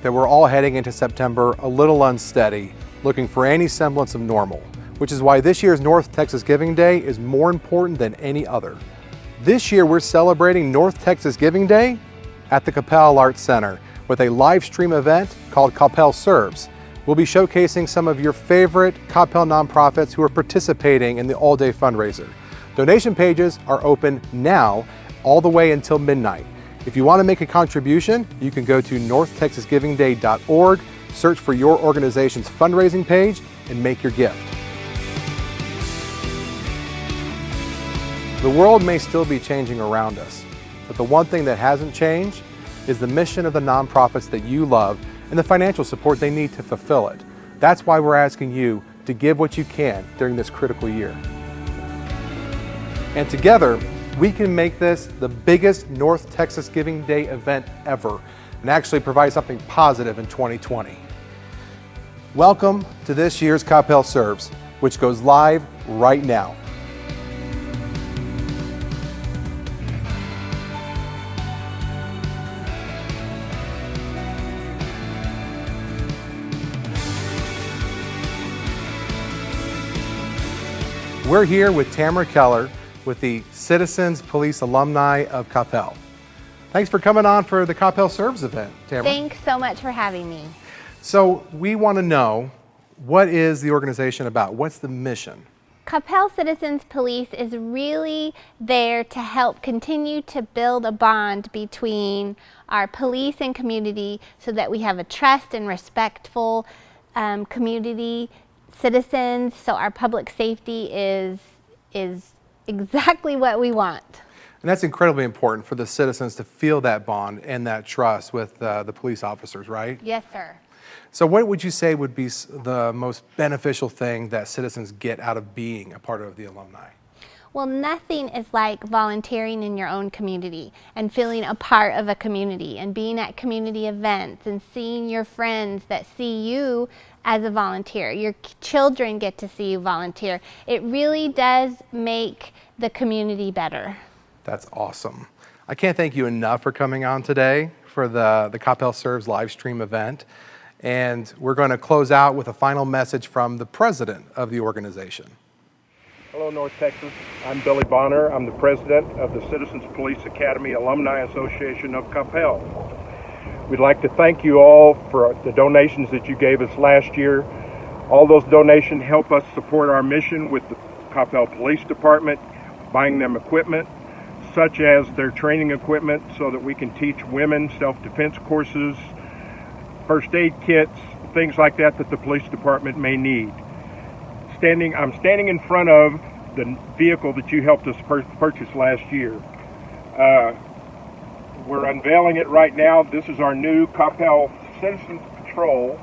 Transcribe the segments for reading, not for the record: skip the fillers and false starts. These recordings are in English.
that we're all heading into September a little unsteady, looking for any semblance of normal, which is why this year's North Texas Giving Day is more important than any other. This year we're celebrating North Texas Giving Day at the Coppell Arts Center with a live stream event called Coppell Serves. We'll be showcasing some of your favorite Coppell nonprofits who are participating in the all-day fundraiser. Donation pages are open now all the way until midnight. If you want to make a contribution, you can go to northtexasgivingday.org, search for your organization's fundraising page, and make your gift. The world may still be changing around us, but the one thing that hasn't changed is the mission of the nonprofits that you love and the financial support they need to fulfill it. That's why we're asking you to give what you can during this critical year. And together, we can make this the biggest North Texas Giving Day event ever and actually provide something positive in 2020. Welcome to this year's Coppell Serves, which goes live right now. We're here with Tamara Keller with the Citizens Police Alumni of Coppell. Thanks for coming on for the Coppell Serves event, Tamara. Thanks so much for having me. So we want to know, what is the organization about? What's the mission? Coppell Citizens Police is really there to help continue to build a bond between our police and community so that we have a trust and respectful community citizens, so our public safety is exactly what we want. And that's incredibly important for the citizens to feel that bond and that trust with the police officers, right? Yes, sir. So what would you say would be the most beneficial thing that citizens get out of being a part of the alumni? Well, nothing is like volunteering in your own community and feeling a part of a community and being at community events and seeing your friends that see you as a volunteer. Your children get to see you volunteer. It really does make the community better. That's awesome. I can't thank you enough for coming on today for the Coppell Serves live stream event. And we're going to close out with a final message from the president of the organization. Hello, North Texas. I'm Billy Bonner. I'm the president of the Citizens Police Academy Alumni Association of Coppell. We'd like to thank you all for the donations that you gave us last year. All those donations help us support our mission with the Coppell Police Department, buying them equipment, such as their training equipment so that we can teach women self-defense courses, first aid kits, things like that that the police department may need. I'm standing in front of the vehicle that you helped us purchase last year. We're unveiling it right now. This is our new Coppell Citizens Patrol.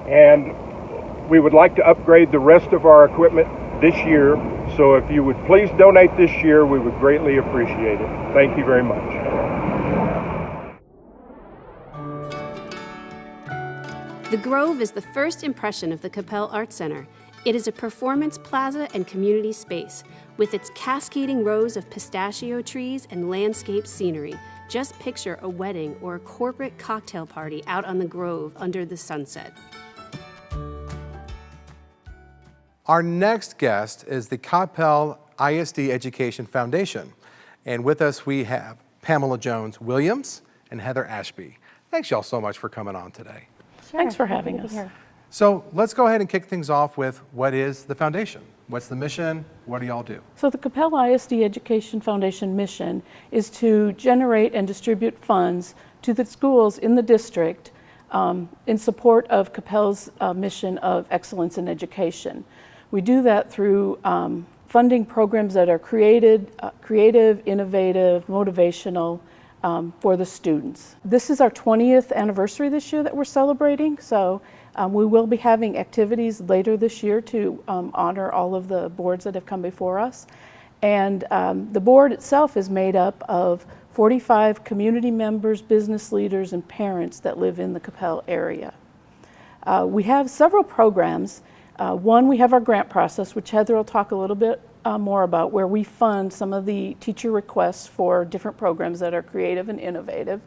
And we would like to upgrade the rest of our equipment this year. So if you would please donate this year, we would greatly appreciate it. Thank you very much. The Grove is the first impression of the Coppell Arts Center. It is a performance plaza and community space with its cascading rows of pistachio trees and landscape scenery. Just picture a wedding or a corporate cocktail party out on the Grove under the sunset. Our next guest is the Coppell ISD Education Foundation. And with us we have Pamela Jones-Williams and Heather Ashby. Thanks y'all so much for coming on today. Sure. Thanks for having us. So let's go ahead and kick things off with, what is the foundation? What's the mission? What do y'all do? So the Coppell ISD Education Foundation mission is to generate and distribute funds to the schools in the district in support of Coppell's mission of excellence in education. We do that through funding programs that are creative, innovative, motivational, for the students. This is our 20th anniversary this year that we're celebrating, so we will be having activities later this year to honor all of the boards that have come before us. And the board itself is made up of 45 community members, business leaders, and parents that live in the Coppell area. We have several programs. One, we have our grant process, which Heather will talk a little bit more about, where we fund some of the teacher requests for different programs that are creative and innovative.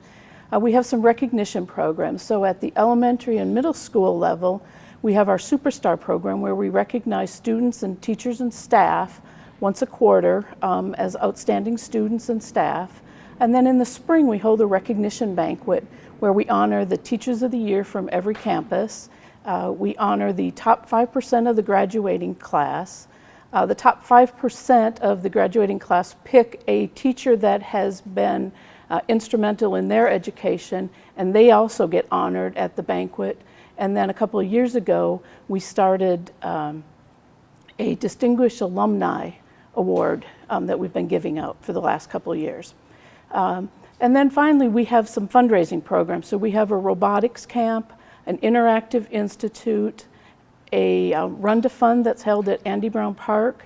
We have some recognition programs. So at the elementary and middle school level, we have our Superstar program where we recognize students and teachers and staff once a quarter as outstanding students and staff. And then in the spring, we hold a recognition banquet where we honor the Teachers of the Year from every campus. We honor the top 5% of the graduating class. The top 5% of the graduating class pick a teacher that has been instrumental in their education, and they also get honored at the banquet. And then a couple of years ago, we started a Distinguished Alumni Award that we've been giving out for the last couple of years. And then finally, we have some fundraising programs. So we have a robotics camp, an interactive institute, a Run to Fund that's held at Andy Brown Park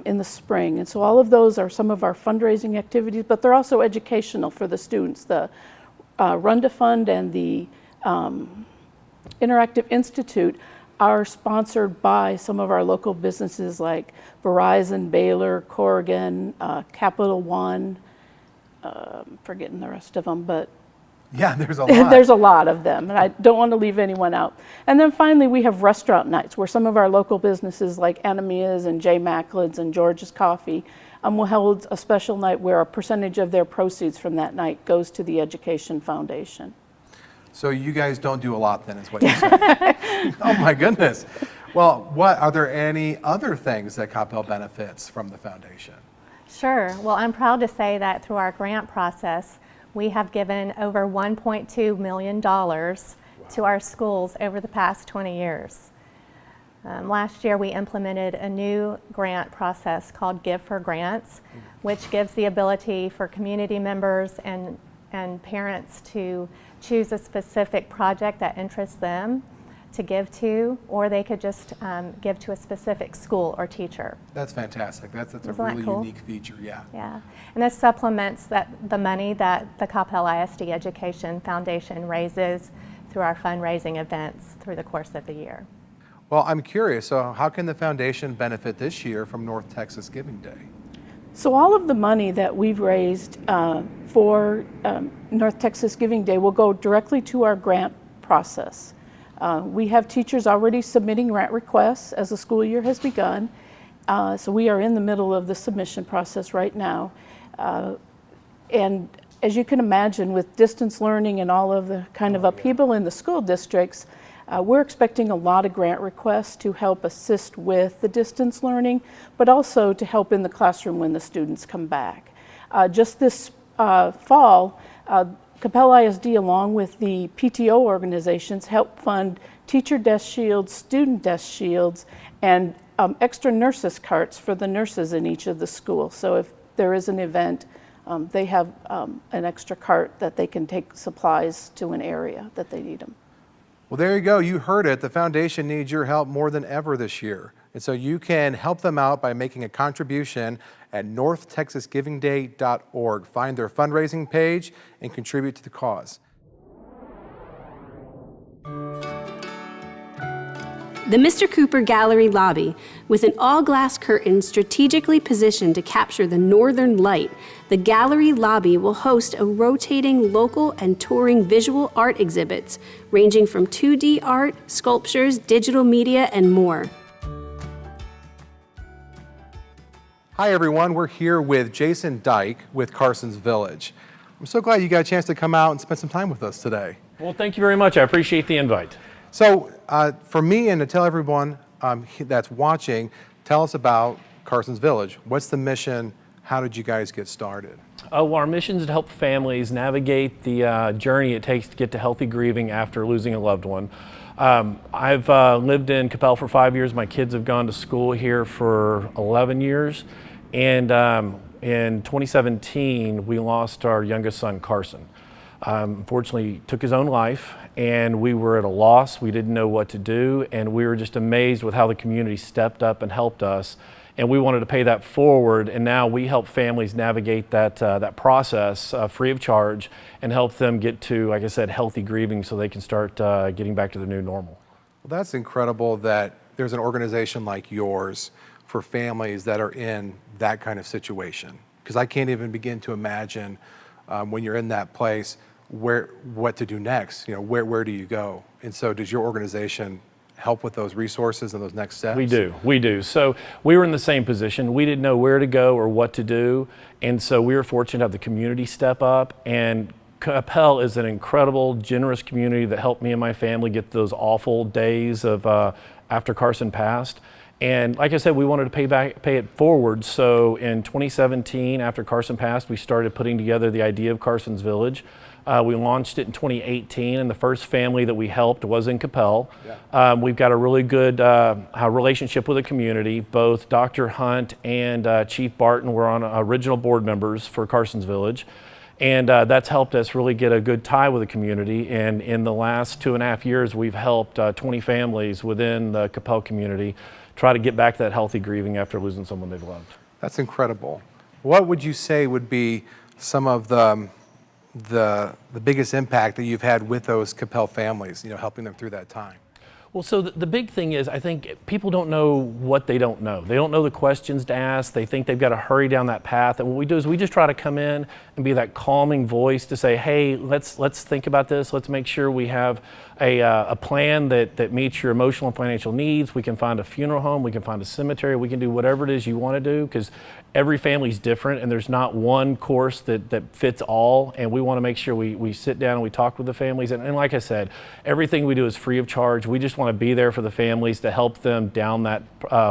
in the spring. And so all of those are some of our fundraising activities, but they're also educational for the students. The Run to Fund and the Interactive Institute are sponsored by some of our local businesses like Verizon, Baylor, Corrigan, Capital One. Forgetting the rest of them, but Yeah, there's a lot. there's a lot of them, and I don't want to leave anyone out. And then finally, we have restaurant nights where some of our local businesses like Anamia's and J. Macklin's and George's Coffee will hold a special night where a percentage of their proceeds from that night goes to the Education Foundation. So you guys don't do a lot then, is what you're saying. Oh my goodness. Well, are there any other things that Coppell benefits from the foundation? Sure. Well, I'm proud to say that through our grant process, we have given over $1.2 million to our schools over the past 20 years. Last year, we implemented a new grant process called Give for Grants, which gives the ability for community members and parents to choose a specific project that interests them to give to, or they could just give to a specific school or teacher. That's fantastic. That's a Isn't that really cool? unique feature, yeah. Yeah, and this supplements the money that the Coppell ISD Education Foundation raises through our fundraising events through the course of the year. Well, I'm curious, so how can the foundation benefit this year from North Texas Giving Day? So all of the money that we've raised for North Texas Giving Day will go directly to our grant process. We have teachers already submitting grant requests as the school year has begun. So we are in the middle of the submission process right now. And as you can imagine, with distance learning and all of the kind of upheaval in the school districts, we're expecting a lot of grant requests to help assist with the distance learning, but also to help in the classroom when the students come back. Just this fall, Coppell ISD, along with the PTO organizations, help fund teacher desk shields, student desk shields, and extra nurses carts for the nurses in each of the schools. So if there is an event, they have an extra cart that they can take supplies to an area that they need them. Well, there you go. You heard it. The foundation needs your help more than ever this year. And so you can help them out by making a contribution at northtexasgivingday.org. Find their fundraising page and contribute to the cause. The Mr. Cooper Gallery lobby, with an all-glass curtain strategically positioned to capture the northern light, the gallery lobby will host a rotating local and touring visual art exhibits ranging from 2D art, sculptures, digital media, and more. Hi, everyone. We're here with Jason Dyke with Carson's Village. I'm so glad you got a chance to come out and spend some time with us today. Well, thank you very much. I appreciate the invite. So for me and to tell everyone that's watching, tell us about Carson's Village. What's the mission? How did you guys get started? Well, our mission is to help families navigate the journey it takes to get to healthy grieving after losing a loved one. I've lived in Coppell for 5 years. My kids have gone to school here for 11 years. And in 2017, we lost our youngest son, Carson. Unfortunately, took his own life, and we were at a loss. We didn't know what to do, and we were just amazed with how the community stepped up and helped us. And we wanted to pay that forward, and now we help families navigate that process free of charge and help them get to, like I said, healthy grieving so they can start getting back to their new normal. Well, that's incredible that there's an organization like yours for families that are in that kind of situation. Because I can't even begin to imagine when you're in that place, what to do next. Where do you go? And so does your organization help with those resources and those next steps? We do. So we were in the same position. We didn't know where to go or what to do. And so we were fortunate to have the community step up. And Capel is an incredible, generous community that helped me and my family get those awful days of after Carson passed. And like I said, we wanted to pay it forward. So in 2017, after Carson passed, we started putting together the idea of Carson's Village. We launched it in 2018, and the first family that we helped was in Capel. Yeah. We've got a really good relationship with the community. Both Dr. Hunt and Chief Barton were on original board members for Carson's Village. And that's helped us really get a good tie with the community. And in the last 2.5 years, we've helped 20 families within the Capel community try to get back to that healthy grieving after losing someone they've loved. That's incredible. What would you say would be some of the biggest impact that you've had with those Capel families, helping them through that time? Well, so the big thing is, I think people don't know what they don't know. They don't know the questions to ask. They think they've got to hurry down that path. And what we do is we just try to come in and be that calming voice to say, hey, let's think about this. Let's make sure we have a plan that meets your emotional and financial needs. We can find a funeral home. We can find a cemetery. We can do whatever it is you want to do, because every family's different and there's not one course that fits all. And we want to make sure we sit down and we talk with the families. And like I said, everything we do is free of charge. We just want to be there for the families to help them down that,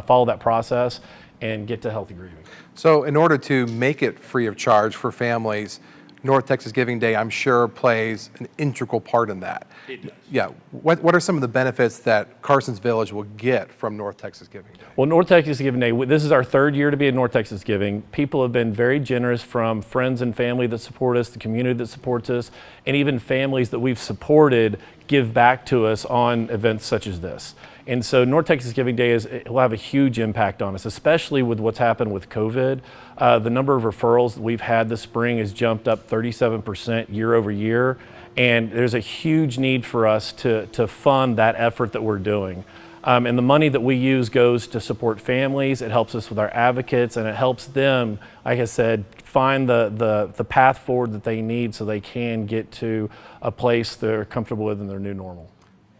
follow that process and get to healthy grieving. So in order to make it free of charge for families, North Texas Giving Day, I'm sure, plays an integral part in that. It does. Yeah. What are some of the benefits that Carson's Village will get from North Texas Giving Day? Well, North Texas Giving Day, this is our 3rd year to be at North Texas Giving. People have been very generous, from friends and family that support us, the community that supports us, and even families that we've supported give back to us on events such as this. And so North Texas Giving Day will have a huge impact on us, especially with what's happened with COVID. The number of referrals that we've had this spring has jumped up 37% year over year. And there's a huge need for us to fund that effort that we're doing. And the money that we use goes to support families. It helps us with our advocates, and it helps them, like I said, find the path forward that they need so they can get to a place they're comfortable with in their new normal.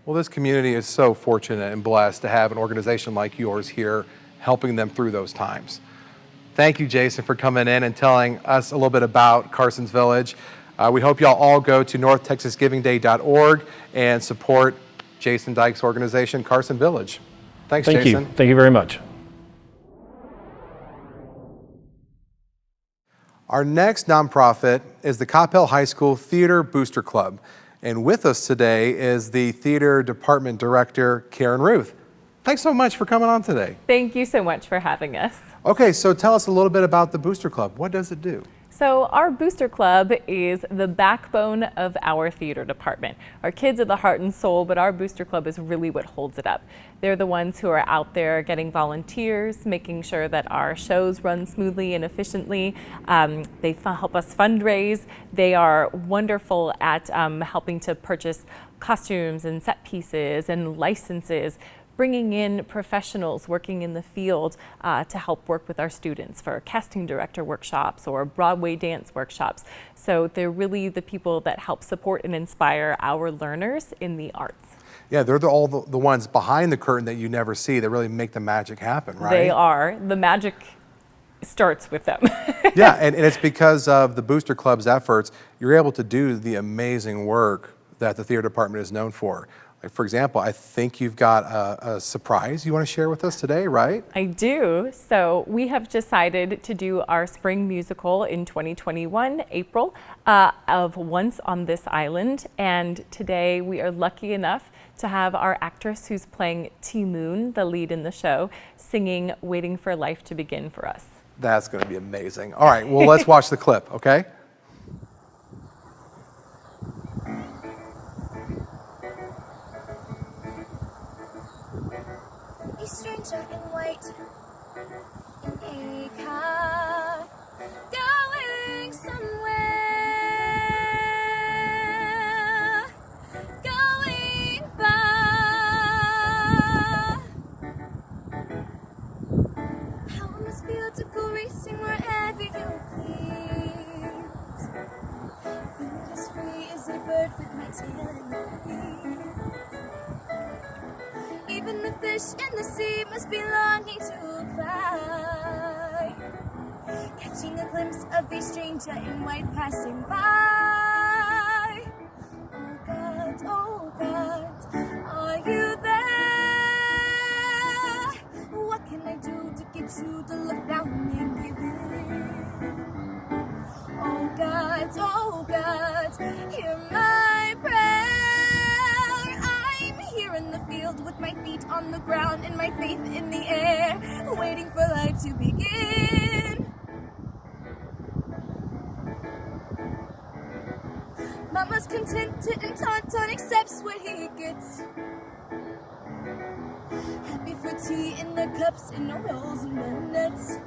Well, this community is so fortunate and blessed to have an organization like yours here helping them through those times. Thank you, Jason, for coming in and telling us a little bit about Carson's Village. We hope y'all all go to northtexasgivingday.org and support Jason Dyke's organization, Carson Village. Thanks, Jason. Thank you. Thank you very much. Our next nonprofit is the Coppell High School Theater Booster Club. And with us today is the Theater Department Director, Karen Ruth. Thanks so much for coming on today. Thank you so much for having us. Okay, so tell us a little bit about the Booster Club. What does it do? So our Booster Club is the backbone of our theater department. Our kids are the heart and soul, but our Booster Club is really what holds it up. They're the ones who are out there getting volunteers, making sure that our shows run smoothly and efficiently. They help us fundraise. They are wonderful at helping to purchase costumes and set pieces and licenses, bringing in professionals working in the field to help work with our students for casting director workshops or Broadway dance workshops. So they're really the people that help support and inspire our learners in the arts. Yeah, they're all the ones behind the curtain that you never see that really make the magic happen, right? They are. The magic starts with them. Yeah, and it's because of the Booster Club's efforts, you're able to do the amazing work that the theater department is known for. Like, for example, I think you've got a surprise you want to share with us today, right? I do. So we have decided to do our spring musical in 2021, April, of Once on This Island. And today we are lucky enough to have our actress who's playing T. Moon, the lead in the show, singing Waiting for Life to Begin for us. That's going to be amazing. All right, well, let's watch the clip, okay? A stranger in white in a car going somewhere, going far. How it must feel to go racing wherever you please. Feeling as free as the fish in the sea must be longing to fly, catching a glimpse of a stranger in white passing by. Oh God, are you there? What can I do to get you to look down and give in? Oh God, hear my prayer. I'm here in the field with my feet on the ground and my faith in the air, waiting for life to begin. Mama's contented and Tauntaun accepts what he gets. Happy for tea in the cups and no rolls and no nets.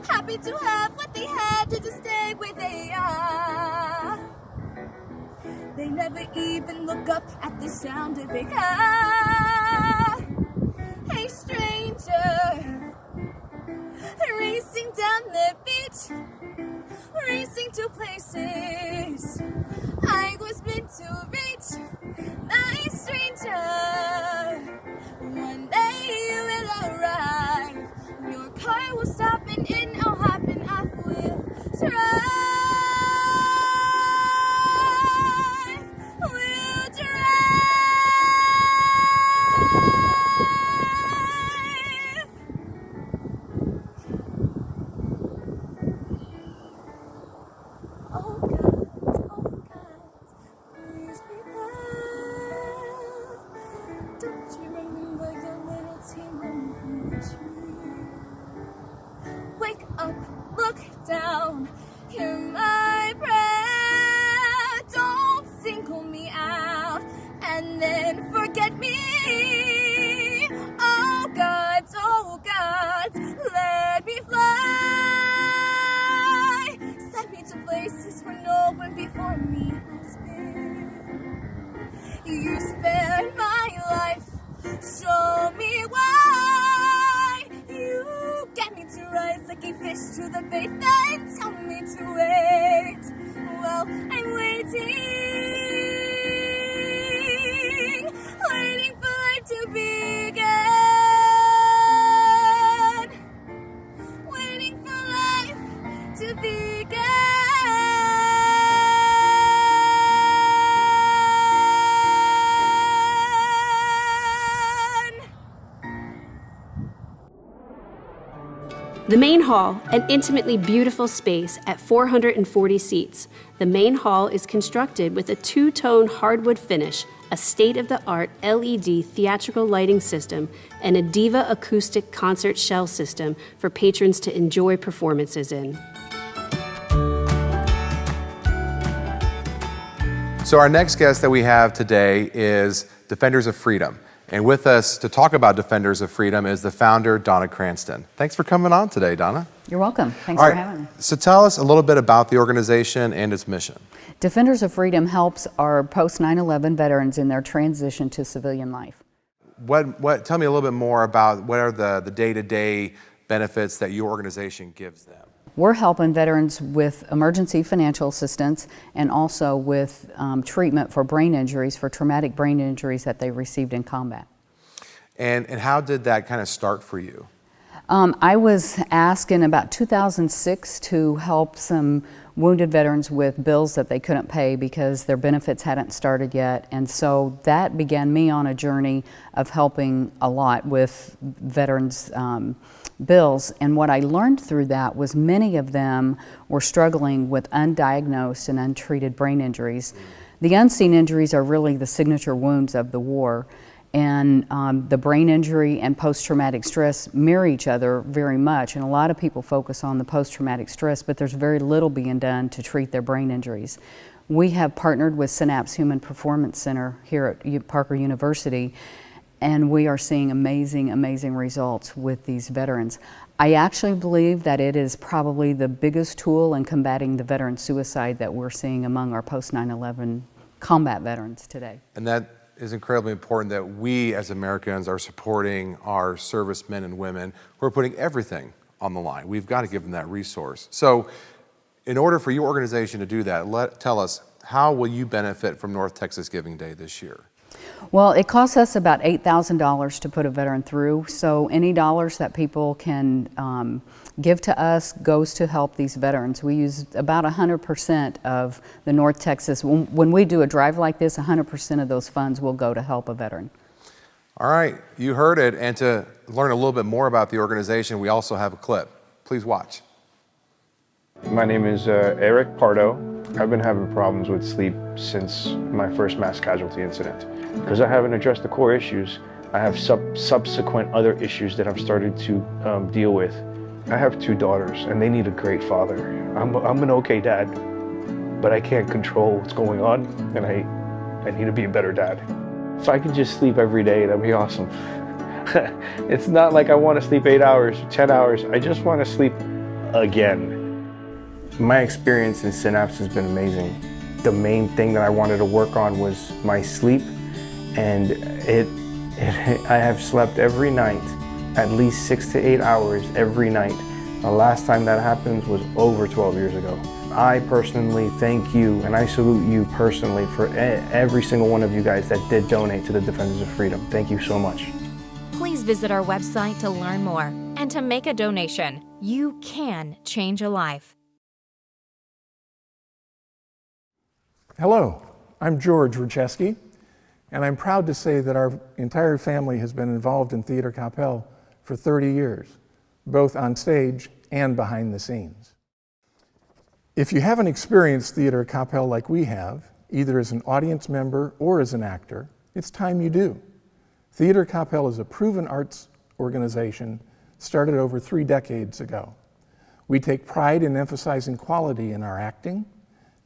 Happy to have what they had to just stay where they are. They never even look up at the sound of a car. Hey stranger, racing down the beach, racing to places I was meant to reach. Nice stranger, one day you will arrive. Your car will stop and in I'll hop and I will drive. We'll drive. Oh God, please be there. Don't you remember your little team from the tree? Wake up, look down, hear my prayer. Don't single me out and then forget me. Oh God, let me fly. Send me to places where no one before me has been. You spared my life, show me why. You get me to rise like a fish to the bait, then tell me to wait. Well, I'm waiting for life to begin, waiting for life to begin. The main hall, an intimately beautiful space at 440 seats. The main hall is constructed with a two-tone hardwood finish, a state-of-the-art LED theatrical lighting system, and a Diva acoustic concert shell system for patrons to enjoy performances in. So our next guest that we have today is Defenders of Freedom. And with us to talk about Defenders of Freedom is the founder, Donna Cranston. Thanks for coming on today, Donna. You're welcome. Thanks All for right, having me. So tell us a little bit about the organization and its mission. Defenders of Freedom helps our post 9/11 veterans in their transition to civilian life. Tell me a little bit more about what are the day-to-day benefits that your organization gives them. We're helping veterans with emergency financial assistance and also with treatment for brain injuries, for traumatic brain injuries that they received in combat. And how did that kind of start for you? I was asked in about 2006 to help some wounded veterans with bills that they couldn't pay because their benefits hadn't started yet. And so that began me on a journey of helping a lot with veterans' bills. And what I learned through that was many of them were struggling with undiagnosed and untreated brain injuries. The unseen injuries are really the signature wounds of the war. And the brain injury and post-traumatic stress mirror each other very much. And a lot of people focus on the post-traumatic stress, but there's very little being done to treat their brain injuries. We have partnered with Synapse Human Performance Center here at Parker University, and we are seeing amazing, amazing results with these veterans. I actually believe that it is probably the biggest tool in combating the veteran suicide that we're seeing among our post-9/11 combat veterans today. And that is incredibly important that we as Americans are supporting our servicemen and women who are putting everything on the line. We've got to give them that resource. So in order for your organization to do that, tell us, how will you benefit from North Texas Giving Day this year? Well, it costs us about $8,000 to put a veteran through, so any dollars that people can give to us goes to help these veterans. We use about 100% of the North Texas. When we do a drive like this, 100% of those funds will go to help a veteran. All right, you heard it, and to learn a little bit more about the organization, we also have a clip. Please watch. My name is Eric Pardo. I've been having problems with sleep since my first mass casualty incident. Because I haven't addressed the core issues, I have subsequent other issues that I've started to deal with. I have 2 daughters, and they need a great father. I'm an okay dad, but I can't control what's going on, and I need to be a better dad. If I could just sleep every day, that'd be awesome. It's not like I want to sleep 8 hours, 10 hours. I just want to sleep again. My experience in Synapse has been amazing. The main thing that I wanted to work on was my sleep, and I have slept every night, at least 6 to 8 hours every night. The last time that happened was over 12 years ago. I personally thank you, and I salute you personally for every single one of you guys that did donate to the Defenders of Freedom. Thank you so much. Please visit our website to learn more and to make a donation. You can change a life. Hello, I'm George Rucheski, and I'm proud to say that our entire family has been involved in Theater Coppell for 30 years, both on stage and behind the scenes. If you haven't experienced Theater Coppell like we have, either as an audience member or as an actor, it's time you do. Theater Coppell is a proven arts organization started over 3 decades ago. We take pride in emphasizing quality in our acting,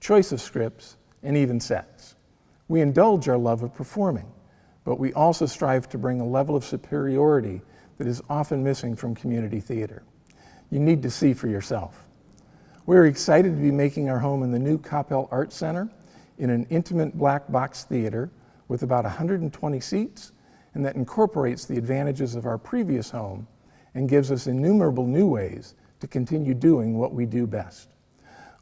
choice of scripts, and even sets. We indulge our love of performing, but we also strive to bring a level of superiority that is often missing from community theater. You need to see for yourself. We're excited to be making our home in the new Coppell Arts Center in an intimate black box theater with about 120 seats, and that incorporates the advantages of our previous home and gives us innumerable new ways to continue doing what we do best.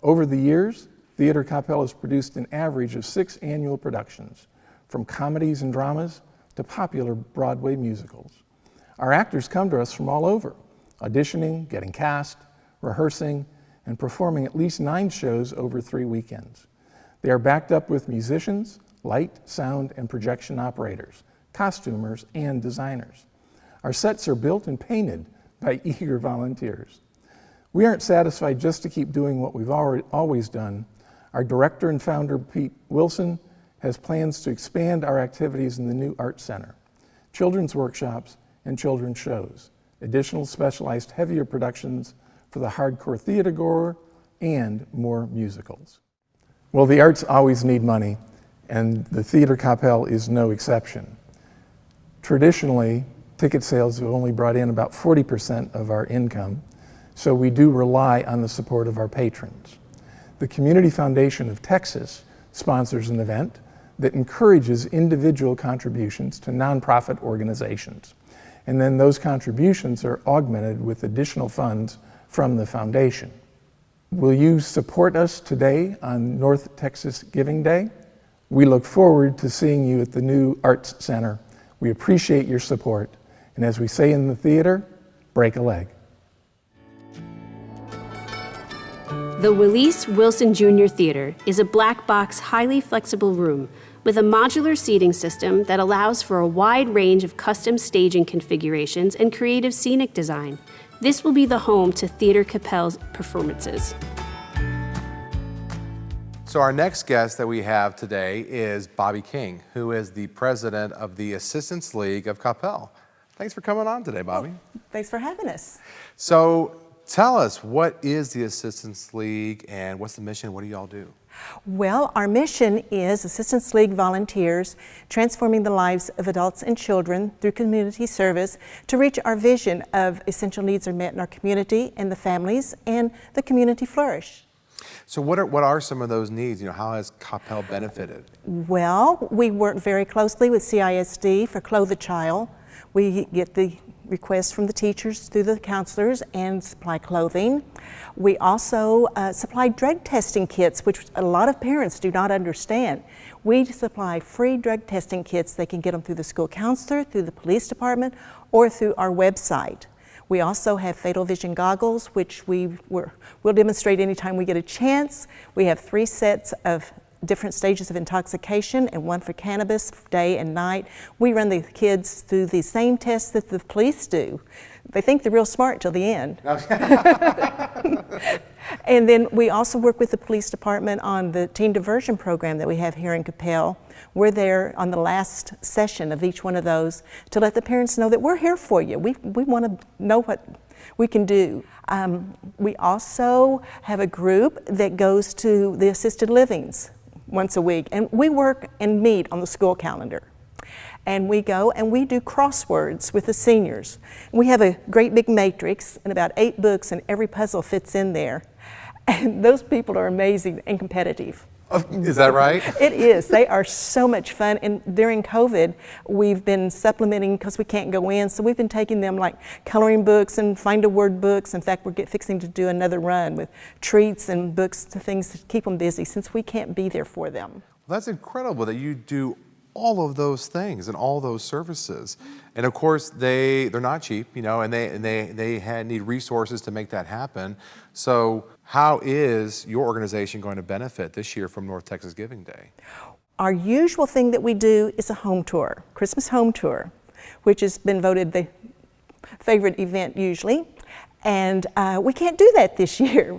Over the years, Theater Coppell has produced an average of 6 annual productions, from comedies and dramas to popular Broadway musicals. Our actors come to us from all over, auditioning, getting cast, rehearsing, and performing at least 9 shows over 3 weekends. They are backed up with musicians, light, sound, and projection operators, costumers, and designers. Our sets are built and painted by eager volunteers. We aren't satisfied just to keep doing what we've always done. Our director and founder, Pete Wilson, has plans to expand our activities in the new Arts Center, children's workshops, and children's shows, additional specialized heavier productions for the hardcore theater goer, and more musicals. Well, the arts always need money, and the Theater Coppell is no exception. Traditionally, ticket sales have only brought in about 40% of our income, so we do rely on the support of our patrons. The Community Foundation of Texas sponsors an event that encourages individual contributions to nonprofit organizations. And then those contributions are augmented with additional funds from the foundation. Will you support us today on North Texas Giving Day? We look forward to seeing you at the new Arts Center. We appreciate your support. And as we say in the theater, break a leg. The Willis Wilson Jr. Theater is a black box, highly flexible room with a modular seating system that allows for a wide range of custom staging configurations and creative scenic design. This will be the home to Theater Coppell's performances. So our next guest that we have today is Bobby King, who is the president of the Assistance League of Coppell. Thanks for coming on today, Bobby. Well, thanks for having us. So tell us, what is the Assistance League and what's the mission? What do y'all do? Well, our mission is Assistance League volunteers transforming the lives of adults and children through community service to reach our vision of essential needs are met in our community and the families and the community flourish. So what are some of those needs? How has Coppell benefited? Well, we work very closely with CISD for Clothe a Child. We get the requests from the teachers through the counselors and supply clothing. We also supply drug testing kits, which a lot of parents do not understand. We supply free drug testing kits. They can get them through the school counselor, through the police department, or through our website. We also have Fatal Vision goggles, which we'll demonstrate anytime we get a chance. We have 3 sets of different stages of intoxication and 1 for cannabis, day and night. We run the kids through the same tests that the police do. They think they're real smart till the end. And then we also work with the police department on the teen diversion program that we have here in Coppell. We're there on the last session of each one of those to let the parents know that we're here for you. We want to know what we can do. We also have a group that goes to the assisted livings once a week, and we work and meet on the school calendar. And we go and we do crosswords with the seniors. We have a great big matrix and about 8 books, and every puzzle fits in there. And those people are amazing and competitive. Is that right? It is. They are so much fun. And during COVID, we've been supplementing because we can't go in. So we've been taking them like coloring books and find a word books. In fact, we're fixing to do another run with treats and books to things to keep them busy since we can't be there for them. Well, that's incredible that you do all of those things and all those services. And of course, they're not cheap, you know, and they need resources to make that happen. So how is your organization going to benefit this year from North Texas Giving Day? Our usual thing that we do is a home tour, Christmas home tour, which has been voted the favorite event usually. And we can't do that this year.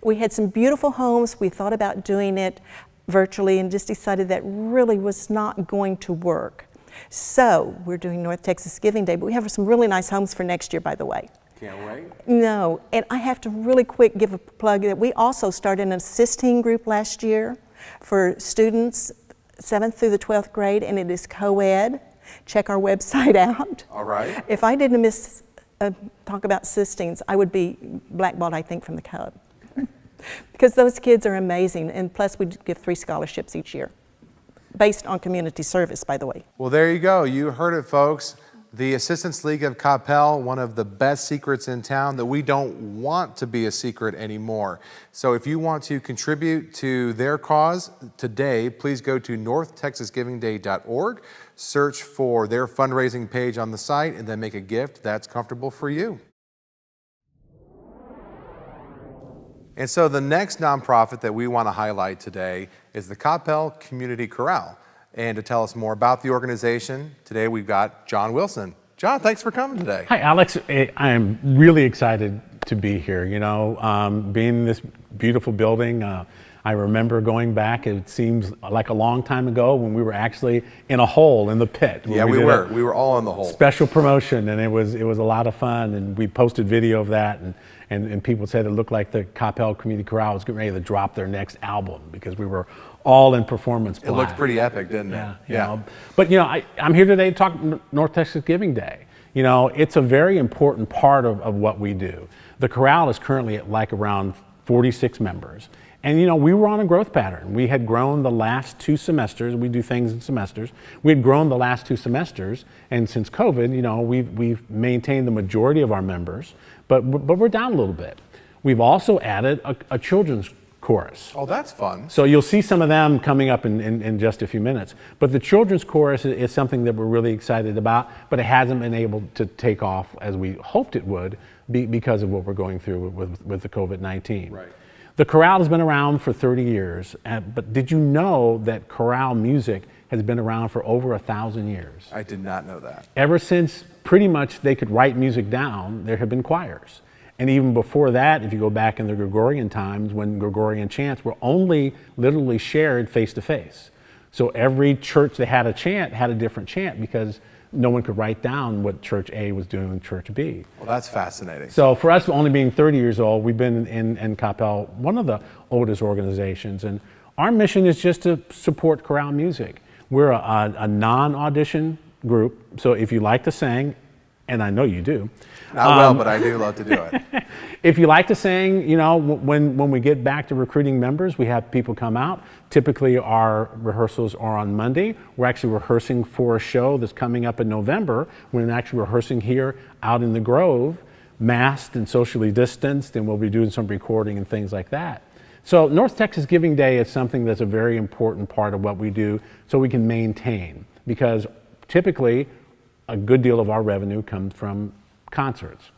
We had some beautiful homes. We thought about doing it virtually and just decided that really was not going to work. So we're doing North Texas Giving Day, but we have some really nice homes for next year, by the way. Can't wait. No, and I have to really quick give a plug that we also started an assisting group last year for students 7th through the 12th grade, and it is co-ed. Check our website out. All right. If I didn't miss talk about assistings, I would be blackballed, I think, from the club. Because those kids are amazing, and plus we give 3 scholarships each year, based on community service, by the way. Well, there you go. You heard it, folks. The Assistance League of Coppell, one of the best secrets in town that we don't want to be a secret anymore. So if you want to contribute to their cause today, please go to northtexasgivingday.org, search for their fundraising page on the site, and then make a gift that's comfortable for you. And so the next nonprofit that we want to highlight today is the Coppell Community Chorale. And to tell us more about the organization, today we've got John Wilson. John, thanks for coming today. Hi, Alex. I am really excited to be here. You know, being in this beautiful building, I remember going back, it seems like a long time ago when we were actually in a hole in the pit. Yeah, we were. We were all in the hole. Special promotion, and it was a lot of fun, and we posted video of that, and people said it looked like the Coppell Community Chorale was getting ready to drop their next album because we were all in performance black. It looked pretty epic, didn't it? Yeah. But you know, I'm here today to talk North Texas Giving Day. You know, it's a very important part of what we do. The chorale is currently at like around 46 members. And you know, we were on a growth pattern. We had grown the last 2 semesters. We do things in semesters. We had grown the last 2 semesters, and since COVID, you know, we've maintained the majority of our members, but we're down a little bit. We've also added a children's chorus. Oh, that's fun. So you'll see some of them coming up in just a few minutes. But the children's chorus is something that we're really excited about, but it hasn't been able to take off as we hoped it would because of what we're going through with the COVID-19. Right. The chorale has been around for 30 years, but did you know that chorale music has been around for over 1,000 years? I did not know that. Ever since pretty much they could write music down, there have been choirs. And even before that, if you go back in the Gregorian times, when Gregorian chants were only literally shared face to face. So every church that had a chant had a different chant because no one could write down what Church A was doing with Church B. Well, that's fascinating. So for us, only being 30 years old, we've been in Coppell, one of the oldest organizations, and our mission is just to support chorale music. We're a non-audition group, so if you like to sing, and I know you do. Not well, but I do love to do it. If you like to sing, you know, when we get back to recruiting members, we have people come out. Typically our rehearsals are on Monday. We're actually rehearsing for a show that's coming up in November. We're actually rehearsing here out in the Grove, masked and socially distanced, and we'll be doing some recording and things like that. So North Texas Giving Day is something that's a very important part of what we do so we can maintain, because typically a good deal of our revenue comes from concerts.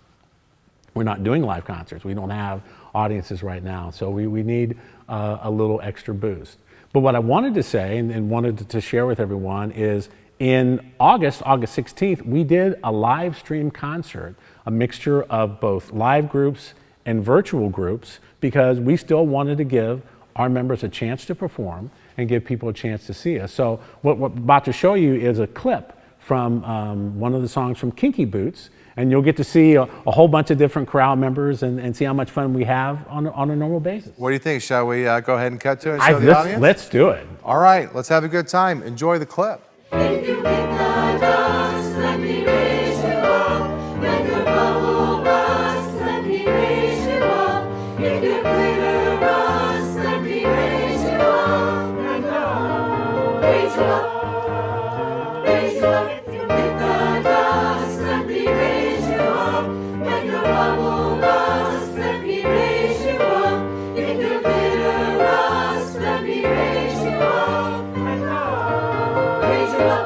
We're not doing live concerts. We don't have audiences right now, so we need a little extra boost. But what I wanted to say and wanted to share with everyone is in August 16th, we did a live stream concert, a mixture of both live groups and virtual groups, because we still wanted to give our members a chance to perform and give people a chance to see us. So what we're about to show you is a clip from one of the songs from Kinky Boots, and you'll get to see a whole bunch of different crowd members and see how much fun we have on a normal basis. What do you think? Shall we go ahead and cut to it and show the audience? Let's do it. All right, let's have a good time. Enjoy the clip. If you hit the dust, let me raise you up. When your bubble busts, let me raise you up. If your glitter rusts, let me raise you up. And now, raise you up, raise you up. If you hit the dust, let me raise you up. When your bubble busts, let me raise you up. If your glitter rusts, let me raise you up. And now, raise you up,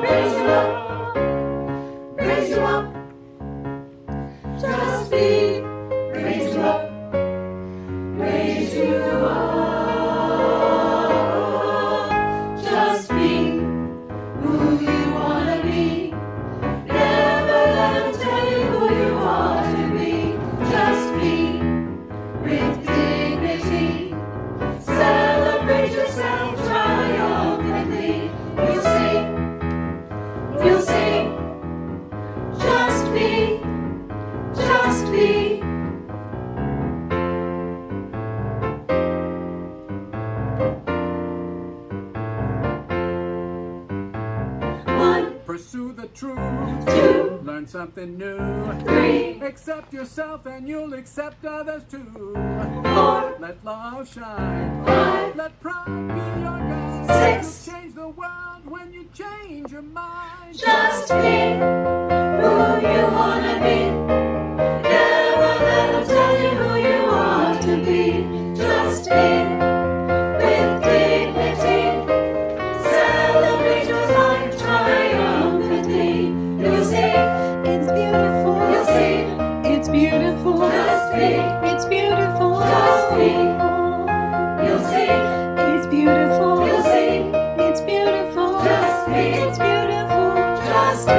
raise you up, raise you up. Just be, raise you up, raise you up. Just be who you wanna be. Never let them tell you who you ought to be. Just be with dignity. Celebrate yourself triumphantly. You'll see, you'll see. Just be, just be. One, Pursue the truth. 2, Learn something new. 3, Accept yourself and you'll accept others too. 4, Let love shine. 5, Let pride be your guide. 6. You'll change the world when you change your mind. Just be who you wanna be. Never let them tell you who you ought to be. Just be with dignity. Celebrate your life triumphantly. You'll see it's beautiful. You'll see it's beautiful. Just be. It's beautiful. Just be. You'll see it's beautiful. You'll see it's beautiful. Just be. It's beautiful. Just be.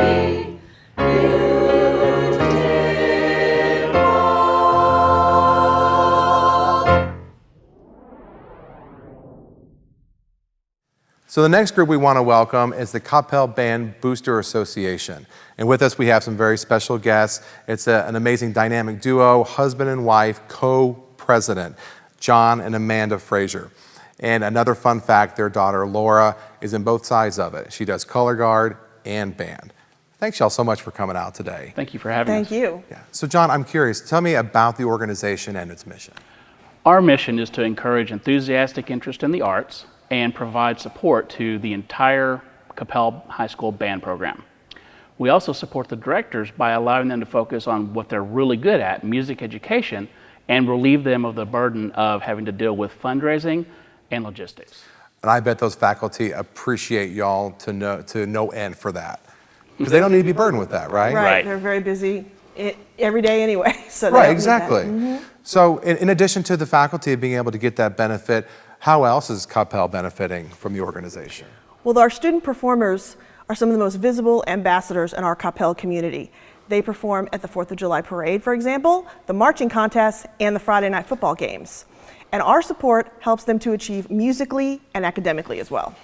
So the next group we want to welcome is the Coppell Band Booster Association. And with us we have some very special guests. It's an amazing dynamic duo, husband and wife, co-president, John and Amanda Frazier. And another fun fact, their daughter Laura is in both sides of it. She does color guard and band. Thanks y'all so much for coming out today. Thank you for having us. Thank you. Yeah. So John, I'm curious, tell me about the organization and its mission. Our mission is to encourage enthusiastic interest in the arts and provide support to the entire Coppell High School band program. We also support the directors by allowing them to focus on what they're really good at, music education, and relieve them of the burden of having to deal with fundraising and logistics. And I bet those faculty appreciate y'all to no end for that. Because they don't need to be burdened with that, right? Right. They're very busy every day anyway. So right, exactly. So in addition to the faculty being able to get that benefit, how else is Coppell benefiting from the organization? Well, our student performers are some of the most visible ambassadors in our Coppell community. They perform at the 4th of July parade, for example, the marching contests, and the Friday night football games. And our support helps them to achieve musically and academically as well.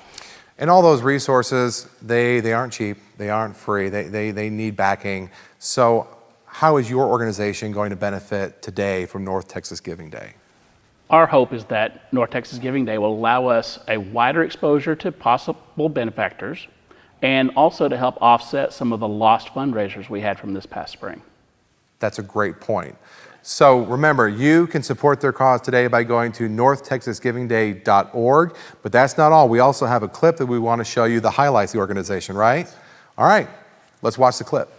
And all those resources, they aren't cheap, they aren't free, they need backing. So how is your organization going to benefit today from North Texas Giving Day? Our hope is that North Texas Giving Day will allow us a wider exposure to possible benefactors, and also to help offset some of the lost fundraisers we had from this past spring. That's a great point. So remember, you can support their cause today by going to northtexasgivingday.org, but that's not all. We also have a clip that we want to show you the highlights of the organization, right? All right, let's watch the clip.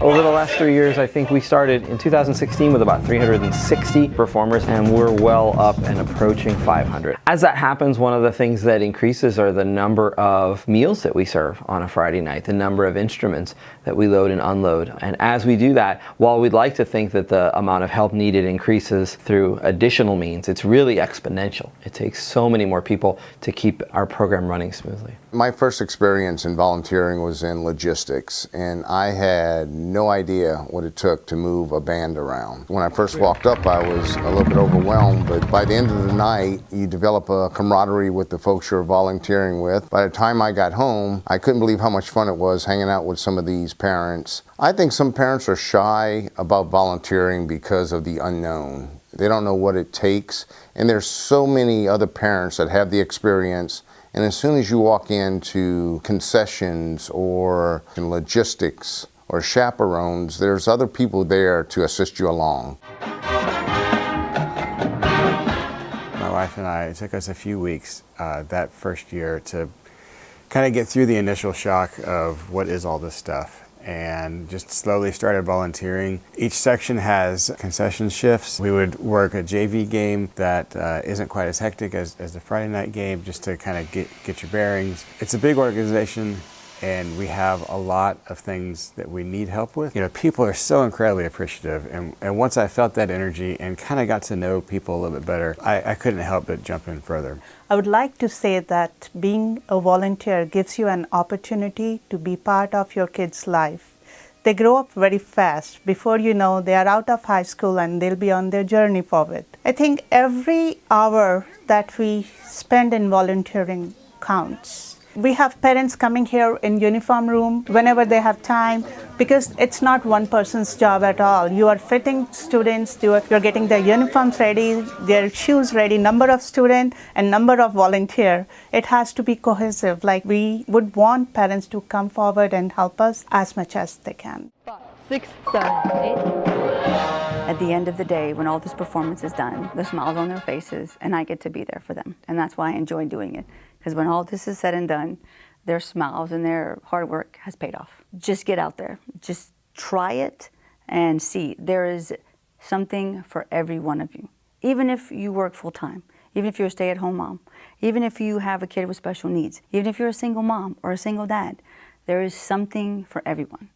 Over the last 3 years, I think we started in 2016 with about 360 performers, and we're well up and approaching 500. As that happens, one of the things that increases are the number of meals that we serve on a Friday night, the number of instruments that we load and unload. And as we do that, while we'd like to think that the amount of help needed increases through additional means, it's really exponential. It takes so many more people to keep our program running smoothly. My first experience in volunteering was in logistics, and I had no idea what it took to move a band around. When I first walked up, I was a little bit overwhelmed, but by the end of the night, you develop a camaraderie with the folks you're volunteering with. By the time I got home, I couldn't believe how much fun it was hanging out with some of these parents. I think some parents are shy about volunteering because of the unknown. They don't know what it takes, and there's so many other parents that have the experience. And as soon as you walk into concessions or in logistics or chaperones, there's other people there to assist you along. My wife and I, it took us a few weeks that first year to kind of get through the initial shock of what is all this stuff, and just slowly started volunteering. Each section has concession shifts. We would work a JV game that isn't quite as hectic as the Friday night game, just to kind of get your bearings. It's a big organization, and we have a lot of things that we need help with. You know, people are so incredibly appreciative, and once I felt that energy and kind of got to know people a little bit better, I couldn't help but jump in further. I would like to say that being a volunteer gives you an opportunity to be part of your kid's life. They grow up very fast. Before you know, they are out of high school and they'll be on their journey forward. I think every hour that we spend in volunteering counts. We have parents coming here in uniform room whenever they have time, because it's not one person's job at all. You are fitting students, you're getting their uniforms ready, their shoes ready, number of students and number of volunteer. It has to be cohesive. Like, we would want parents to come forward and help us as much as they can. 5, 6, 7, 8. At the end of the day, when all this performance is done, the smiles on their faces, and I get to be there for them. And that's why I enjoy doing it. Because when all this is said and done, their smiles and their hard work has paid off. Just get out there. Just try it and see. There is something for every one of you. Even if you work full time, even if you're a stay-at-home mom, even if you have a kid with special needs, even if you're a single mom or a single dad, there is something for everyone.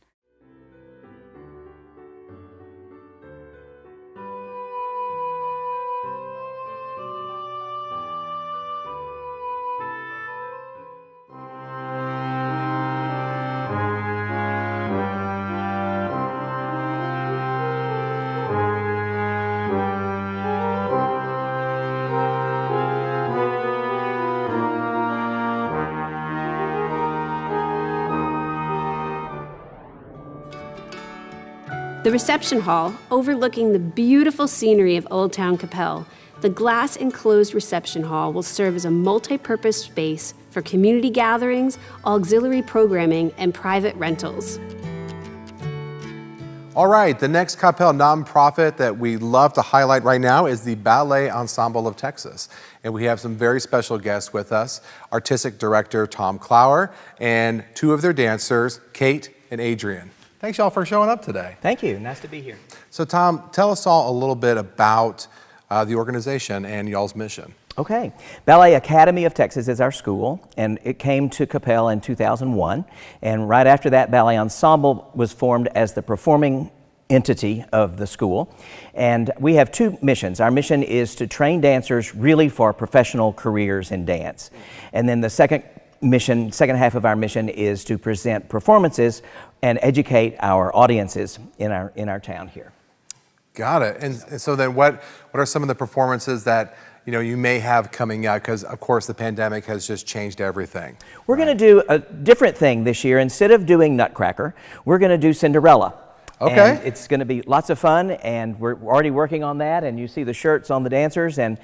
The reception hall, overlooking the beautiful scenery of Old Town Coppell, the glass-enclosed reception hall will serve as a multi-purpose space for community gatherings, auxiliary programming, and private rentals. All right, the next Coppell nonprofit that we love to highlight right now is the Ballet Ensemble of Texas. And we have some very special guests with us, Artistic Director Tom Clower and two of their dancers, Kate and Adrian. Thanks y'all for showing up today. Thank you, nice to be here. So Tom, tell us all a little bit about the organization and y'all's mission. Okay. Ballet Academy of Texas is our school, and it came to Capel in 2001. And right after that, Ballet Ensemble was formed as the performing entity of the school. And we have two missions. Our mission is to train dancers really for professional careers in dance. And then the second half of our mission is to present performances and educate our audiences in our town here. Got it. And so then what are some of the performances that you may have coming out? Because of course the pandemic has just changed everything. We're going to do a different thing this year. Instead of doing Nutcracker, we're going to do Cinderella. Okay. And it's going to be lots of fun, and we're already working on that, and you see the shirts on the dancers. And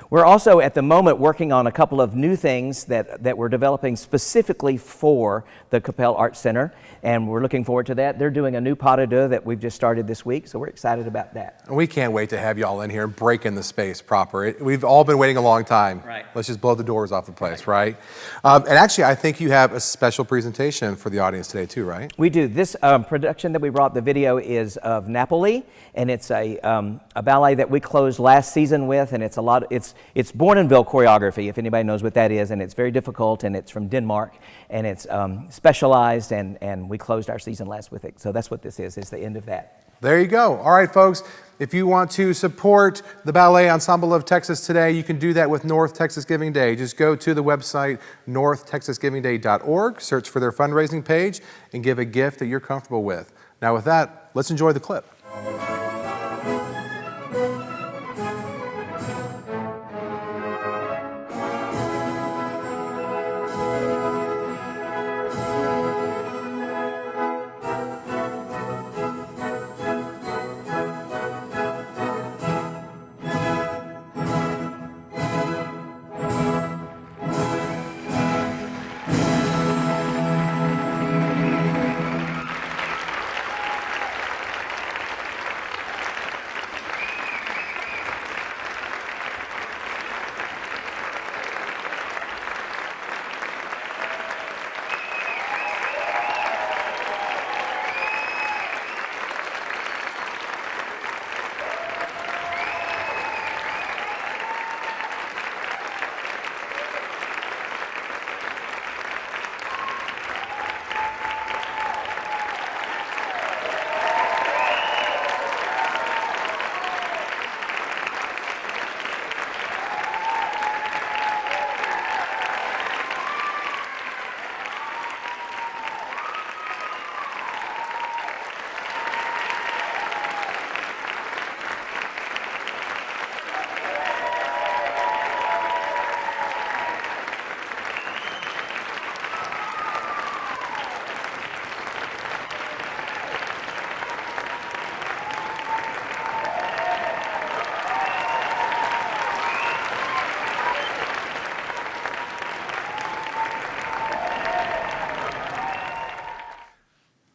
we're also at the moment working on a couple of new things that we're developing specifically for the Capel Arts Center, and we're looking forward to that. They're doing a new pas de deux that we've just started this week, so we're excited about that. And we can't wait to have y'all in here and break in the space proper. We've all been waiting a long time. Right. Let's just blow the doors off the place, right? And actually, I think you have a special presentation for the audience today too, right? We do. This production that we brought, the video is of Napoli, and it's a ballet that we closed last season with, and it's Bournonville choreography, if anybody knows what that is, and it's very difficult, and it's from Denmark, and it's specialized, and we closed our season last with it. So that's what this is the end of that. There you go. All right, folks, if you want to support the Ballet Ensemble of Texas today, you can do that with North Texas Giving Day. Just go to the website northtexasgivingday.org, search for their fundraising page, and give a gift that you're comfortable with. Now with that, let's enjoy the clip.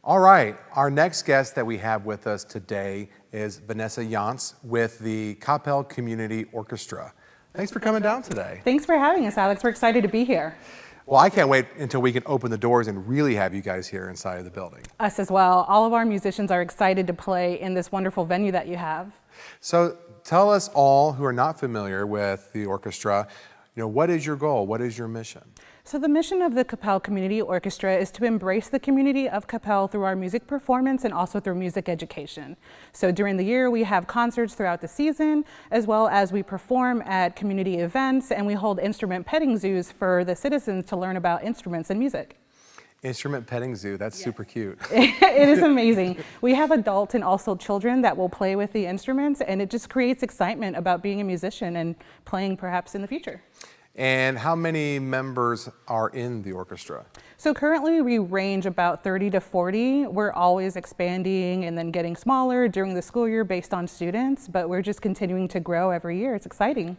All right, our next guest that we have with us today is Vanessa Yance with the Capel Community Orchestra. Thanks for coming down today. Thanks for having us, Alex. We're excited to be here. Well, I can't wait until we can open the doors and really have you guys here inside of the building. Us as well. All of our musicians are excited to play in this wonderful venue that you have. So tell us all who are not familiar with the orchestra, what is your goal? What is your mission? So the mission of the Capel Community Orchestra is to embrace the community of Capel through our music performance and also through music education. So during the year we have concerts throughout the season, as well as we perform at community events, and we hold instrument petting zoos for the citizens to learn about instruments and music. Instrument petting zoo, that's super cute. It is amazing. We have adults and also children that will play with the instruments, and it just creates excitement about being a musician and playing perhaps in the future. And how many members are in the orchestra? So currently we range about 30 to 40. We're always expanding and then getting smaller during the school year based on students, but we're just continuing to grow every year. It's exciting.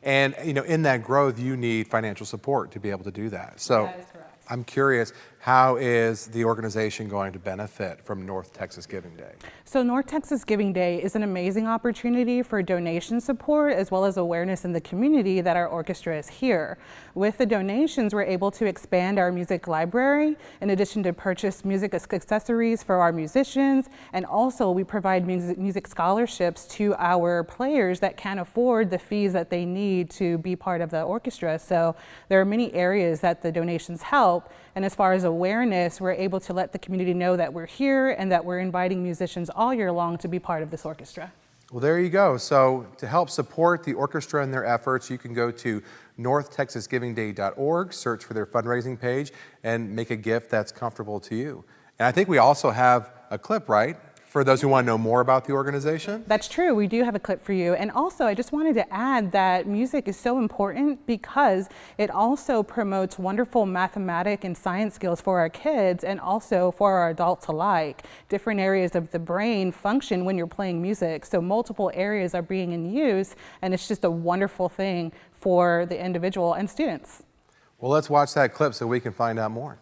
And in that growth, you need financial support to be able to do that. So That is correct. I'm curious, how is the organization going to benefit from North Texas Giving Day? So North Texas Giving Day is an amazing opportunity for donation support as well as awareness in the community that our orchestra is here. With the donations, we're able to expand our music library in addition to purchase music accessories for our musicians, and also we provide music scholarships to our players that can't afford the fees that they need to be part of the orchestra. So there are many areas that the donations help, and as far as awareness, we're able to let the community know that we're here and that we're inviting musicians all year long to be part of this orchestra. Well, there you go. So to help support the orchestra in their efforts, you can go to northtexasgivingday.org, search for their fundraising page, and make a gift that's comfortable to you. And I think we also have a clip, right, for those who want to know more about the organization? That's true. We do have a clip for you. And also, I just wanted to add that music is so important because it also promotes wonderful mathematic and science skills for our kids and also for our adults alike. Different areas of the brain function when you're playing music. So multiple areas are being in use, and it's just a wonderful thing for the individual and students. Well, let's watch that clip so we can find out more.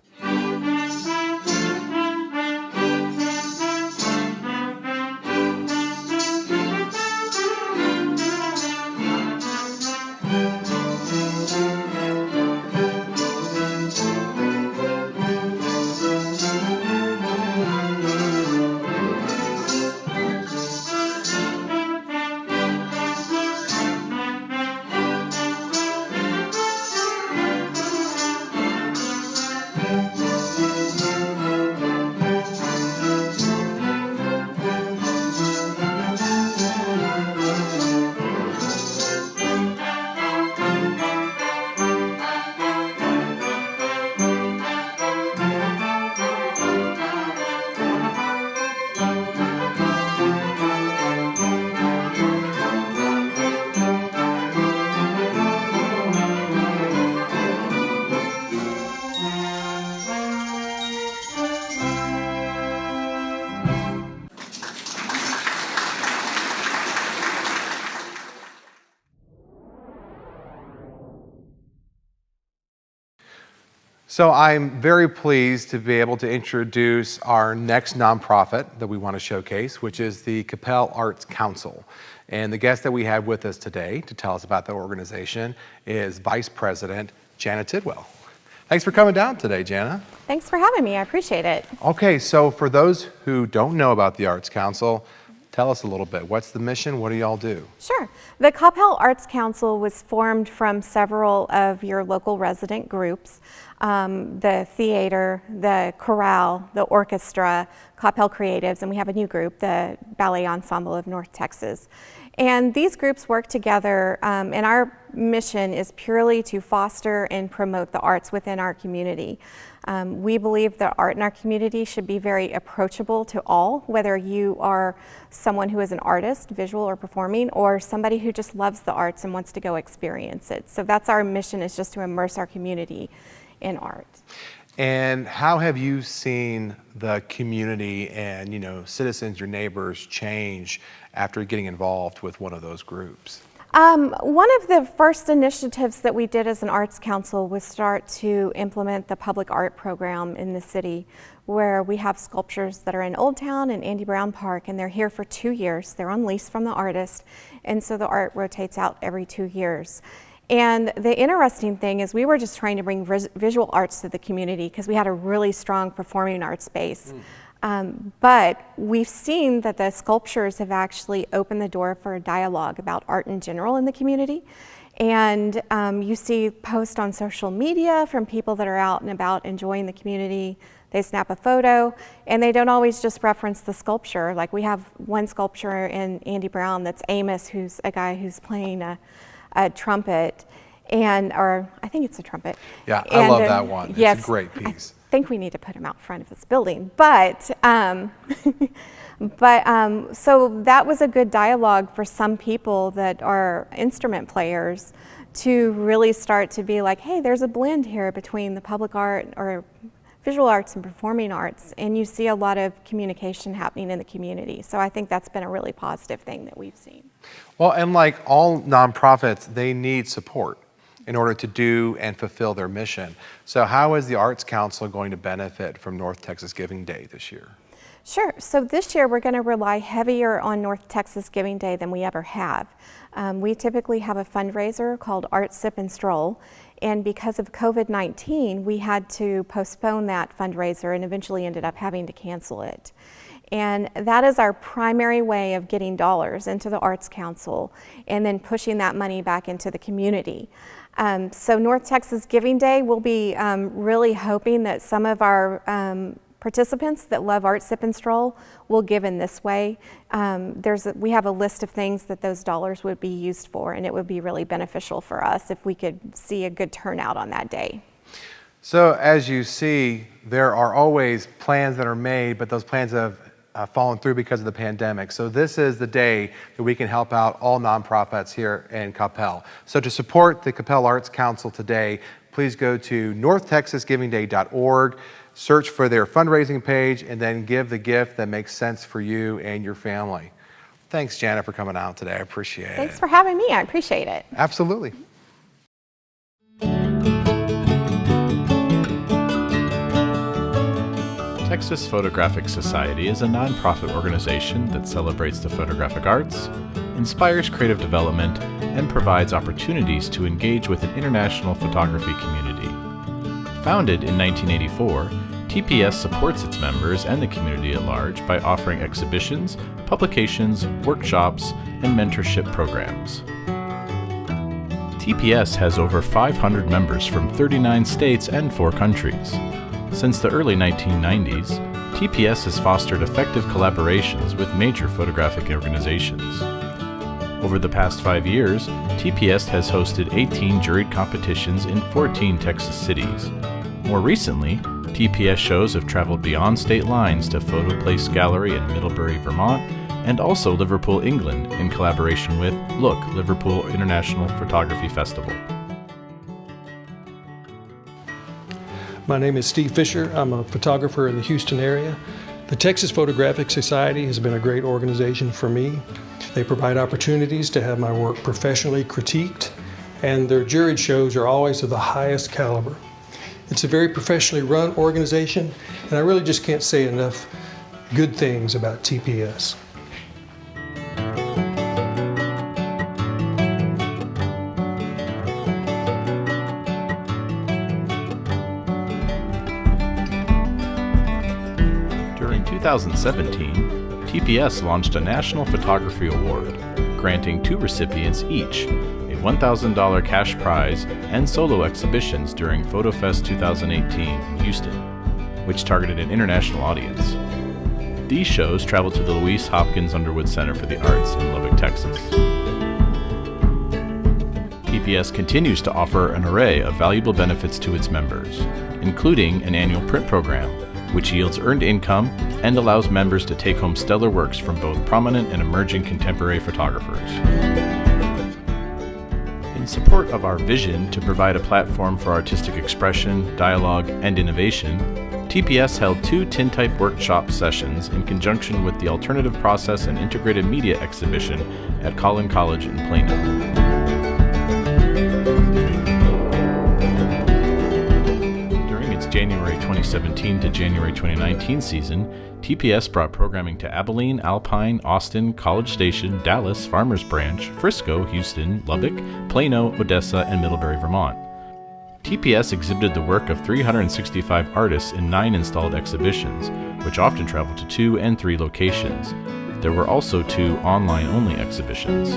So I'm very pleased to be able to introduce our next nonprofit that we want to showcase, which is the Capel Arts Council. And the guest that we have with us today to tell us about the organization is Vice President Jana Tidwell. Thanks for coming down today, Jana. Thanks for having me. I appreciate it. Okay, so for those who don't know about the Arts Council, tell us a little bit. What's the mission? What do y'all do? Sure. The Capel Arts Council was formed from several of your local resident groups. The theater, the chorale, the orchestra, Capel Creatives, and we have a new group, the Ballet Ensemble of North Texas. And these groups work together, and our mission is purely to foster and promote the arts within our community. We believe that art in our community should be very approachable to all, whether you are someone who is an artist, visual or performing, or somebody who just loves the arts and wants to go experience it. So that's our mission, is just to immerse our community in art. And how have you seen the community and, you know, citizens, your neighbors, change after getting involved with one of those groups? One of the first initiatives that we did as an arts council was start to implement the public art program in the city, where we have sculptures that are in Old Town and Andy Brown Park, and they're here for 2 years. They're on lease from the artist, and so the art rotates out every 2 years. And the interesting thing is we were just trying to bring visual arts to the community because we had a really strong performing arts base. But we've seen that the sculptures have actually opened the door for a dialogue about art in general in the community. And you see posts on social media from people that are out and about enjoying the community. They snap a photo, and they don't always just reference the sculpture. Like, we have one sculpture in Andy Brown that's Amos, who's a guy who's playing a trumpet, or I think it's a trumpet. Yeah, I love that one. Yes, it's a great piece. I think we need to put him out front of this building, but so that was a good dialogue for some people that are instrument players to really start to be like, hey, there's a blend here between the public art or visual arts and performing arts, and you see a lot of communication happening in the community. So I think that's been a really positive thing that we've seen. Well, and like all nonprofits, they need support. in order to do and fulfill their mission. So how is the Arts Council going to benefit from North Texas Giving Day this year? Sure. So this year we're going to rely heavier on North Texas Giving Day than we ever have. We typically have a fundraiser called Art Sip and Stroll, and because of COVID-19 we had to postpone that fundraiser and eventually ended up having to cancel it. And that is our primary way of getting dollars into the Arts Council and then pushing that money back into the community. So North Texas Giving Day, we'll be really hoping that some of our participants that love Art Sip and Stroll will give in this way. We have a list of things that those dollars would be used for, and it would be really beneficial for us if we could see a good turnout on that day. So as you see, there are always plans that are made, but those plans have fallen through because of the pandemic. So this is the day that we can help out all nonprofits here in Coppell. So to support the Coppell Arts Council today, please go to northtexasgivingday.org, search for their fundraising page, and then give the gift that makes sense for you and your family. Thanks, Janet, for coming out today. I appreciate it. Thanks for having me. I appreciate it. Absolutely. Texas Photographic Society is a nonprofit organization that celebrates the photographic arts, inspires creative development, and provides opportunities to engage with an international photography community. Founded in 1984, TPS supports its members and the community at large by offering exhibitions, publications, workshops, and mentorship programs. TPS has over 500 members from 39 states and 4 countries. Since the early 1990s, TPS has fostered effective collaborations with major photographic organizations. Over the past 5 years, TPS has hosted 18 juried competitions in 14 Texas cities. More recently, TPS shows have traveled beyond state lines to Photo Place Gallery in Middlebury, Vermont, and also Liverpool, England, in collaboration with Look, Liverpool International Photography Festival. My name is Steve Fisher. I'm a photographer in the Houston area. The Texas Photographic Society has been a great organization for me. They provide opportunities to have my work professionally critiqued, and their juried shows are always of the highest caliber. It's a very professionally run organization, and I really just can't say enough good things about TPS. During 2017, TPS launched a National Photography Award, granting 2 recipients each a $1,000 cash prize and solo exhibitions during PhotoFest 2018 in Houston, which targeted an international audience. These shows traveled to the Louise Hopkins Underwood Center for the Arts in Lubbock, Texas. TPS continues to offer an array of valuable benefits to its members, including an annual print program, which yields earned income and allows members to take home stellar works from both prominent and emerging contemporary photographers. In support of our vision to provide a platform for artistic expression, dialogue, and innovation, TPS held 2 tintype workshop sessions in conjunction with the Alternative Process and Integrated Media exhibition at Collin College in Plano. January 2017 to January 2019 season, TPS brought programming to Abilene, Alpine, Austin, College Station, Dallas, Farmers Branch, Frisco, Houston, Lubbock, Plano, Odessa, and Middlebury, Vermont. TPS exhibited the work of 365 artists in 9 installed exhibitions, which often traveled to 2 and 3 locations. There were also 2 online-only exhibitions.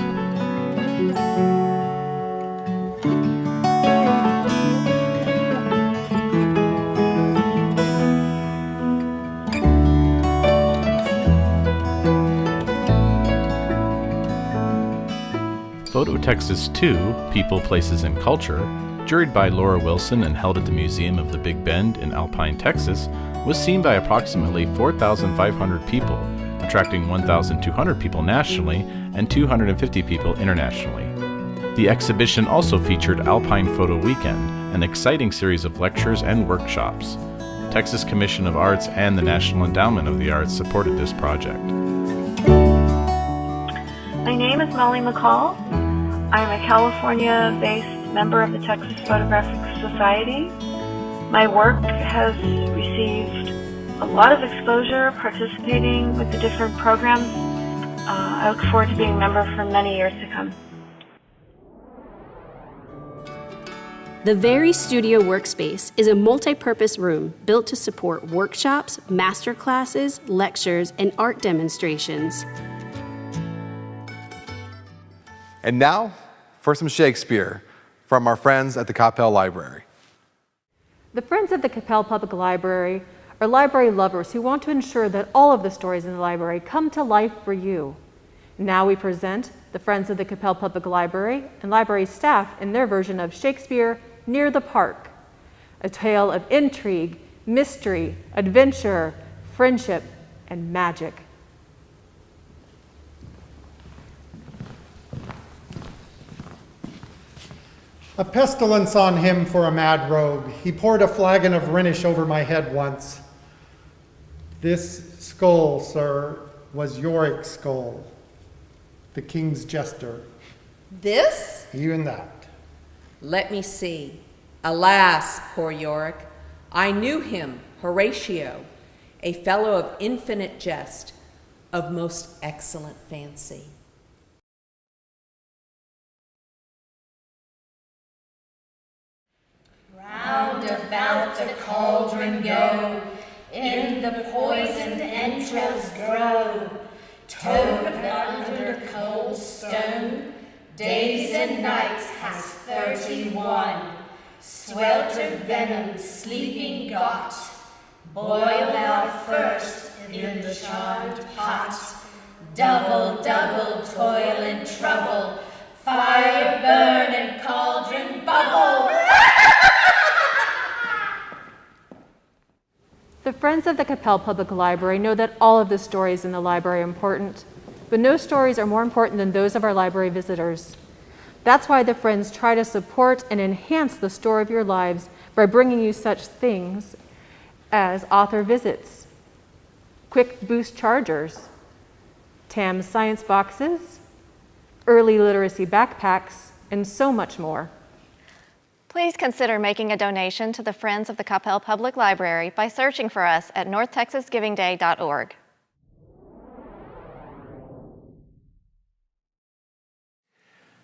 Photo Texas 2, People, Places, and Culture, juried by Laura Wilson and held at the Museum of the Big Bend in Alpine, Texas, was seen by approximately 4,500 people, attracting 1,200 people nationally and 250 people internationally. The exhibition also featured Alpine Photo Weekend, an exciting series of lectures and workshops. Texas Commission of Arts and the National Endowment of the Arts supported this project. My name is Molly McCall. I'm a California-based member of the Texas Photographic Society. My work has received a lot of exposure participating with the different programs. I look forward to being a member for many years to come. The Very Studio Workspace is a multi-purpose room built to support workshops, master classes, lectures, and art demonstrations. And now for some Shakespeare from our friends at the Coppell Library. The Friends of the Coppell Public Library are library lovers who want to ensure that all of the stories in the library come to life for you. Now we present the Friends of the Coppell Public Library and library staff in their version of Shakespeare, Near the Park, a tale of intrigue, mystery, adventure, friendship, and magic. A pestilence on him for a mad rogue. He poured a flagon of Rhenish over my head once. This skull, sir, was Yorick's skull, the king's jester. This? Even that. Let me see. Alas, poor Yorick, I knew him, Horatio, a fellow of infinite jest, of most excellent fancy. Round about the cauldron go, in the poisoned entrails grow, toad under cold stone, days and nights has 31, sweltered venom sleeping got, boil thou first in the charmed pot, double, double toil and trouble, fire burn and cauldron bubble. The Friends of the Coppell Public Library know that all of the stories in the library are important, but no stories are more important than those of our library visitors. That's why the Friends try to support and enhance the story of your lives by bringing you such things as author visits, quick boost chargers, TAMS science boxes, early literacy backpacks, and so much more. Please consider making a donation to the Friends of the Coppell Public Library by searching for us at northtexasgivingday.org.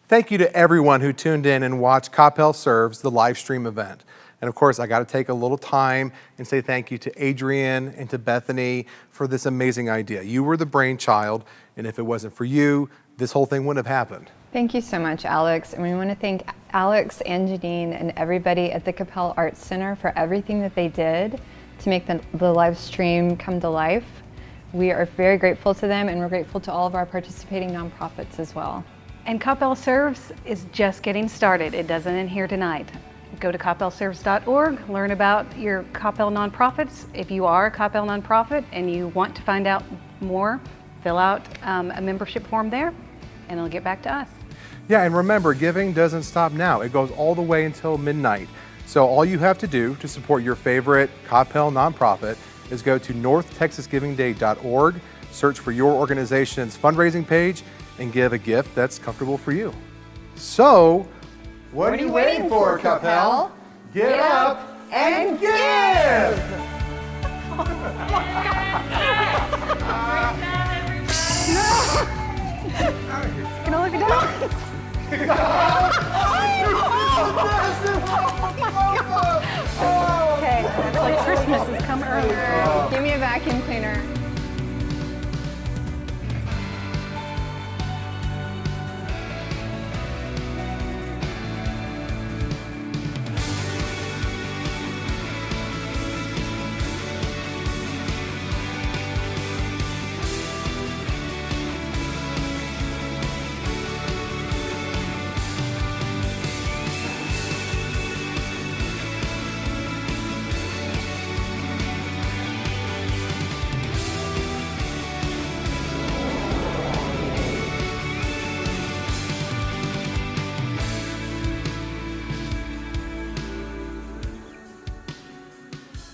Thank you to everyone who tuned in and watched Coppell Serves, the live stream event. And of course, I got to take a little time and say thank you to Adrienne and to Bethany for this amazing idea. You were the brainchild, and if it wasn't for you, this whole thing wouldn't have happened. Thank you so much, Alex. And we want to thank Alex and Janine and everybody at the Coppell Arts Center for everything that they did to make the live stream come to life. We are very grateful to them, and we're grateful to all of our participating nonprofits as well. And Coppell Serves is just getting started. It doesn't end here tonight. Go to coppellserves.org, learn about your Coppell nonprofits. If you are a Coppell nonprofit and you want to find out more, fill out a membership form there, and it'll get back to us. Yeah, and remember, giving doesn't stop now. It goes all the way until midnight. So all you have to do to support your favorite Coppell nonprofit is go to northtexasgivingday.org, search for your organization's fundraising page, and give a gift that's comfortable for you. So, what are you waiting for, Coppell? Get up and give! Can I look at that? Okay, it's like Christmas has come early. Give me a vacuum cleaner.